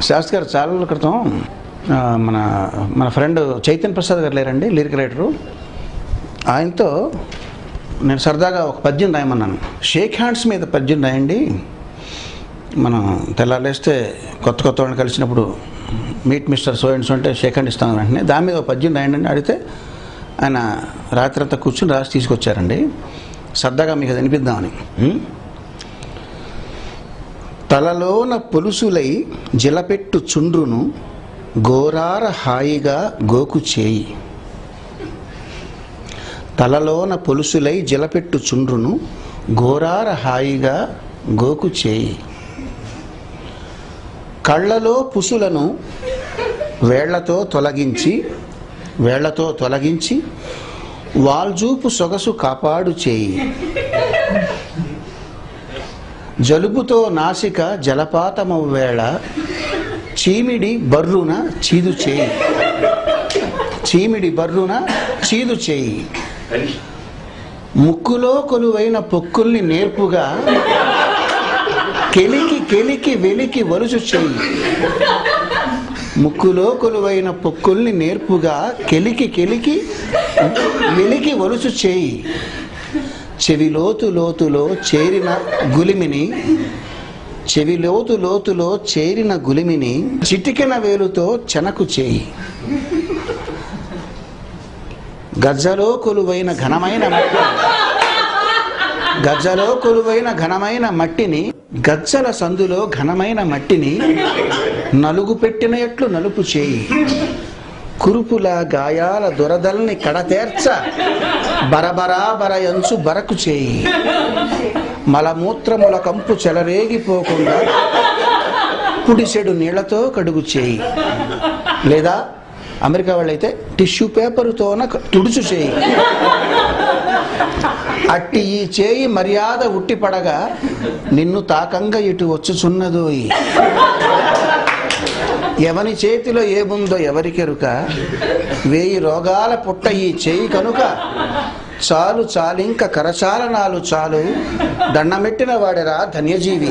శాస్త్రి గారు చాలా రోజుల క్రితం మన మన ఫ్రెండ్ చైతన్య ప్రసాద్ గారు లేరండి, లిరిక్ రైటరు. ఆయనతో నేను సరదాగా ఒక పద్యం రాయమన్నాను. షేక్ హ్యాండ్స్ మీద పద్యం రాయండి, మనం తెల్లారేస్తే కొత్త వాళ్ళని కలిసినప్పుడు meet mister so and so అంటే షేక్ హ్యాండ్ ఇస్తాను వెంటనే, దాని మీద ఒక పద్యం రాయండి అని అడిగితే ఆయన రాత్రి అంతా కూర్చుని రాసి తీసుకొచ్చారండి. సరదాగా మీకు అది అనిపిద్దామని. తలలోన పొలుసులై జిలపెట్టు చుండ్రును గోరార హాయిగా గోకు చేయి. తలలోన పొలుసులై జిలపెట్టు చుండ్రును గోరార హాయిగా గోకు చేయి. కళ్ళలో పుసులను వేళ్లతో తొలగించి వాల్జూపు సొగసు కాపాడు చేయి. జలుబుతో నాసిక జలపాతమవ్వేళ చీమిడి బర్రున చీదు చేయి. ముక్కులో కొలువైన పొక్కుల్ని నేర్పుగా కెలికి వెలికి వలుసు చేయి. ముక్కులో కొలువైన పొక్కుల్ని నేర్పుగా కెలికి వెలికి వలుసు చేయి. చెవిలోతులో చేరిన గులిమిని చిటికెన వేలుతో చెనకు చేయి. గజ్జలో కొలువైన ఘనమైన మట్టిని గజ్జల సందులో ఘనమైన మట్టిని నలుగు పెట్టిన ఎట్లు నలుపు చేయి. కురుపుల గాయాల దురదల్ని కడతేర్చ బరయంచు బరకు చేయి. మలమూత్రముల కంపు చెలరేగిపోకుండా పుడిసెడు నీళ్లతో కడుగు చేయి. లేదా అమెరికా వాళ్ళైతే టిష్యూ పేపరుతోన తుడుచు చేయి. అట్టి ఈ చేయి మర్యాద ఉట్టిపడగా నిన్ను తాకంగా ఇటు వచ్చుచున్నదోయి. ఎవని చేతిలో ఏముందో ఎవరికెరుక, 1000 రోగాల పుట్ట ఈ చేయి కనుక చాలింక కరచాలనాలు చాలు, దండమెట్టిన వాడెరా ధన్యజీవి.